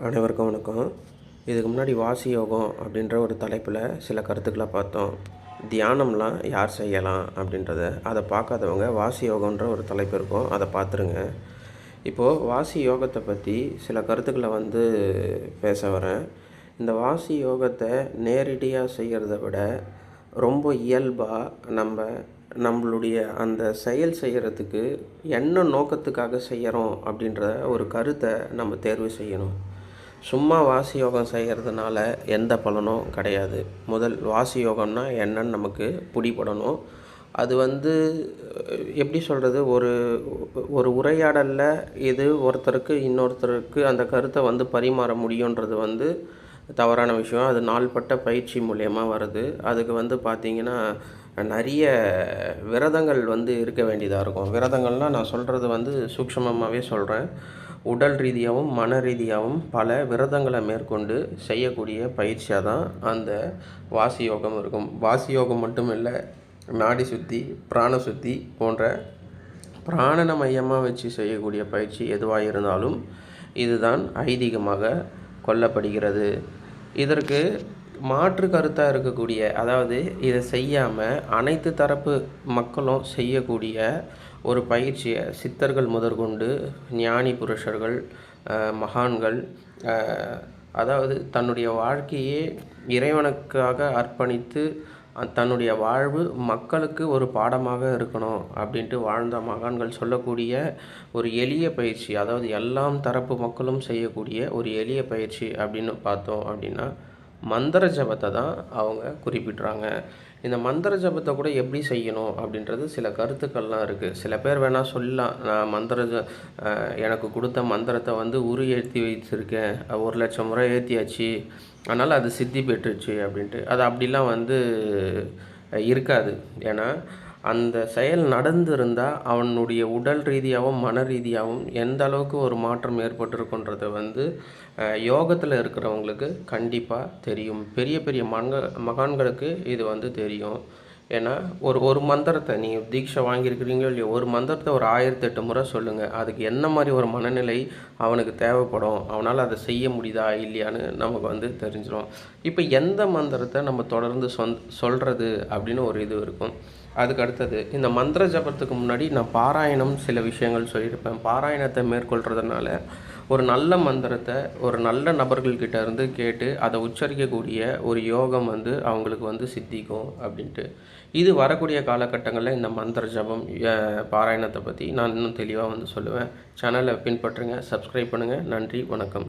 அனைவருக்கும் வணக்கம். இதுக்கு முன்னாடி வாசி யோகம் அப்படின்ற ஒரு தலைப்பில் சில கருத்துக்களை பார்த்தோம். தியானம்லாம் யார் செய்யலாம் அப்படின்றத அதை பார்க்காதவங்க வாசி யோகன்ற ஒரு தலைப்பு இருக்கும், அதை பார்த்துருங்க. இப்போது வாசி யோகத்தை பற்றி சில கருத்துக்களை பேச வரேன். இந்த வாசி யோகத்தை நேரடியாக செய்கிறத விட ரொம்ப இயல்பாக நம்மளுடைய அந்த செயல் செய்கிறதுக்கு என்ன நோக்கத்துக்காக செய்கிறோம் அப்படின்ற ஒரு கருத்தை நம்ம தேர்வு செய்யணும். சும்மா வாசி யோகம் செய்கிறதுனால எந்த பலனும் கிடையாது. வாசி யோகம்னா என்னன்னு நமக்கு பிடிபடணும். அது எப்படி சொல்கிறது, ஒரு உரையாடலில் இது ஒருத்தருக்கு இன்னொருத்தருக்கு அந்த கருத்தை பரிமாற முடியுன்றது தவறான விஷயம். அது நாள்பட்ட பயிற்சி மூலயமா வருது. அதுக்கு பார்த்திங்கன்னா நிறைய விரதங்கள் இருக்க வேண்டியதாக இருக்கும். விரதங்கள்னால் நான் சொல்கிறது சூக்ஷ்மமாகவே சொல்கிறேன். உடல் ரீதியாகவும் மன ரீதியாகவும் பல விரதங்களை மேற்கொண்டு செய்யக்கூடிய பயிற்சியாக தான் அந்த வாசி யோகம் இருக்கும். வாசி யோகம் மட்டும் இல்லை, நாடி சுத்தி, பிராண சுத்தி போன்ற பிராணனை மையமாக வச்சு செய்யக்கூடிய பயிற்சி எதுவாக இருந்தாலும் இதுதான் ஐதீகமாக கொள்ளப்படுகிறது. இதற்கு மாற்று கருத்தாக இருக்கக்கூடிய, அதாவது இதை செய்யாமல் அனைத்து தரப்பு மக்களும் செய்யக்கூடிய ஒரு பயிற்சியை சித்தர்கள் முதற்கொண்டு ஞானி புருஷர்கள், மகான்கள், அதாவது தன்னுடைய வாழ்க்கையே இறைவனுக்காக அர்ப்பணித்து தன்னுடைய வாழ்வு மக்களுக்கு ஒரு பாடமாக இருக்கணும் அப்படின்ட்டு வாழ்ந்த மகான்கள் சொல்லக்கூடிய ஒரு எளிய பயிற்சி, அதாவது எல்லாம் தரப்பு மக்களும் செய்யக்கூடிய ஒரு எளிய பயிற்சி அப்படின்னு பார்த்தோம் அப்படின்னா மந்திர ஜபத்தை தான் அவங்க குறிப்பிட்றாங்க. இந்த மந்திர ஜபத்தை கூட எப்படி செய்யணும் அப்படின்றது சில கருத்துக்கள்லாம் இருக்குது. சில பேர் வேணால் சொல்லலாம், நான் எனக்கு கொடுத்த மந்திரத்தை உரு ஏற்றி வைத்திருக்கேன், 1,00,000 முறை ஏற்றியாச்சு, அதனால் அது சித்தி பெற்றுச்சு அப்படின்ட்டு. அது அப்படிலாம் இருக்காது. ஏன்னா அந்த செயல் நடந்திருந்தால் அவனுடைய உடல் ரீதியாகவும் மன ரீதியாகவும் எந்த அளவுக்கு ஒரு மாற்றம் ஏற்பட்டிருக்குன்றது யோகத்தில் இருக்கிறவங்களுக்கு கண்டிப்பாக தெரியும். பெரிய பெரிய மகான்களுக்கு இது தெரியும். ஏன்னா ஒரு மந்திரத்தை நீங்கள் தீட்சை வாங்கியிருக்கிறீங்களோ இல்லையோ, ஒரு மந்திரத்தை ஒரு 1008 முறை சொல்லுங்கள். அதுக்கு என்ன மாதிரி ஒரு மனநிலை அவனுக்கு தேவைப்படும், அவனால் அதை செய்ய முடியுதா இல்லையான்னு நமக்கு தெரிஞ்சிடும். இப்போ எந்த மந்திரத்தை நம்ம தொடர்ந்து சொல்கிறது அப்படின்னு ஒரு இது இருக்கும். அதுக்கு அடுத்தது இந்த மந்திர ஜபத்துக்கு முன்னாடி நான் பாராயணம் சில விஷயங்கள் சொல்லியிருப்பேன். பாராயணத்தை மேற்கொள்கிறதுனால ஒரு நல்ல மந்திரத்தை ஒரு நல்ல நபர்கள்கிட்ட இருந்து கேட்டு அதை உச்சரிக்கக்கூடிய ஒரு யோகம் அவங்களுக்கு சித்திக்கும் அப்படின்ட்டு. இது வரக்கூடிய காலகட்டங்களில் இந்த மந்திர ஜபம் பாராயணத்தை பற்றி நான் இன்னும் தெளிவாக சொல்லுவேன். சேனலை பின்பற்றுங்க, சப்ஸ்கிரைப் பண்ணுங்கள். நன்றி, வணக்கம்.